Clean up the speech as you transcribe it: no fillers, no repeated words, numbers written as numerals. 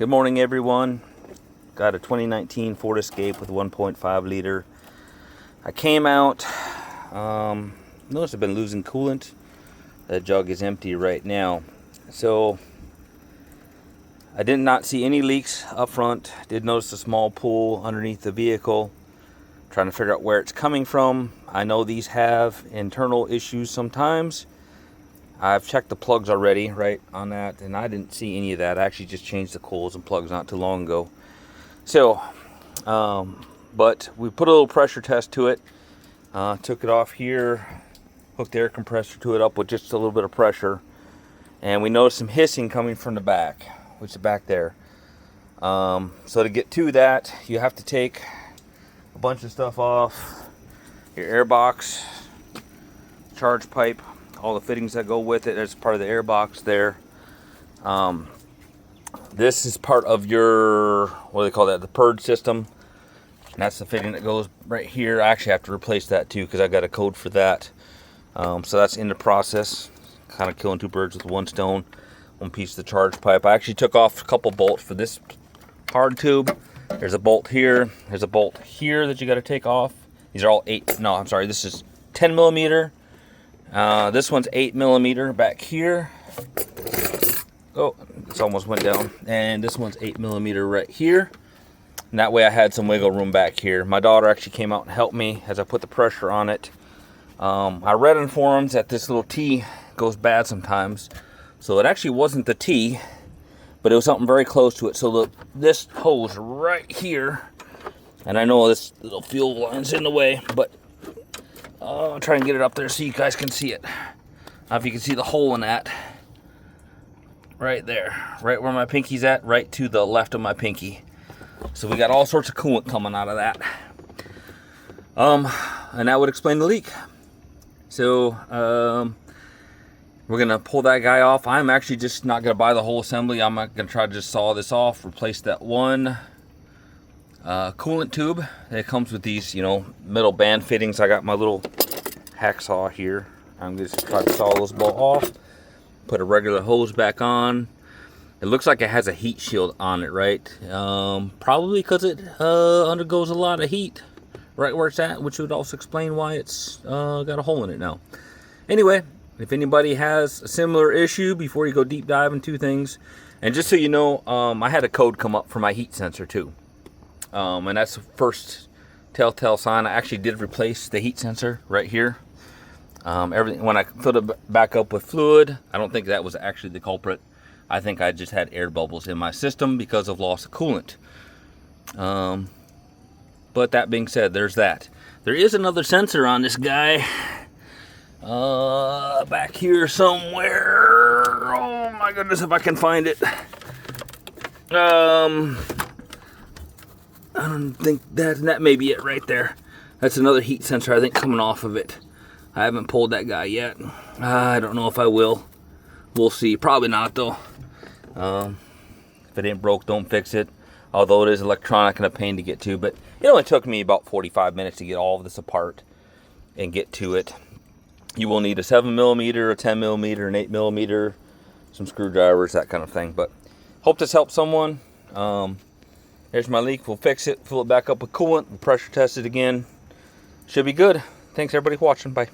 Good morning, everyone. Got a 2019 Ford Escape with 1.5 liter. I came out, noticed I've been losing coolant. That jug is empty right now. So I did not see any leaks up front. Did notice a small pool underneath the vehicle. Trying to figure out where it's coming from. I know these have internal issues sometimes. I've checked the plugs already, right, on that, and I didn't see any of that. I actually just changed the coils and plugs not too long ago. So, but we put a little pressure test to it. Took it off here, hooked the air compressor to it up with just a little bit of pressure, and we noticed some hissing coming from the back, which is back there. So to get to that, you have to take a bunch of stuff off your air box, charge pipe, all the fittings that go with it. That's part of the air box there. This is part of your, what do they call that, the purge system. And that's the fitting that goes right here. I actually have to replace that too because I got a code for that. So that's in the process. Kind of killing two birds with one stone. One piece of the charge pipe. I actually took off a couple bolts for this hard tube. There's a bolt here. There's a bolt here that you got to take off. These are all this is 10 millimeter. This one's 8 millimeter back here. Oh, this almost went down. And this one's 8 millimeter right here. And that way I had some wiggle room back here. My daughter actually came out and helped me as I put the pressure on it. I read in forums that this little T goes bad sometimes. So it actually wasn't the T, but it was something very close to it. So look, this hose right here, and I know this little fuel line's in the way, but I'll try and get it up there so you guys can see it. Now if you can see the hole in that, right there, right where my pinky's at, right to the left of my pinky. So we got all sorts of coolant coming out of that. And that would explain the leak. So we're gonna pull that guy off. I'm actually just not gonna buy the whole assembly. I'm not gonna try to just saw this off, replace that one coolant tube. It comes with these, metal band fittings. I got my little hacksaw here. I'm just try to saw those bolt off. Put a regular hose back on. It looks like it has a heat shield on it, right? Probably because it undergoes a lot of heat right where it's at, which would also explain why it's got a hole in it now. Anyway, if anybody has a similar issue, before you go deep dive into things, and just so you know, I had a code come up for my heat sensor too. And that's the first telltale sign. I actually did replace the heat sensor right here. Everything, when I filled it back up with fluid, I don't think that was actually the culprit. I think I just had air bubbles in my system because of loss of coolant. But that being said, there's that. There is another sensor on this guy. Back here somewhere. Oh my goodness, if I can find it. I don't think that may be it right there. That's another heat sensor, I think, coming off of it. I haven't pulled that guy yet. I don't know if I will. We'll see. Probably not, though. If it ain't broke, don't fix it. Although it is electronic and a pain to get to. But it only took me about 45 minutes to get all of this apart and get to it. You will need a 7 millimeter, a 10 millimeter, an 8 millimeter, some screwdrivers, that kind of thing. But hope this helps someone. There's my leak. We'll fix it, fill it back up with coolant, we'll pressure test it again. Should be good. Thanks everybody for watching. Bye.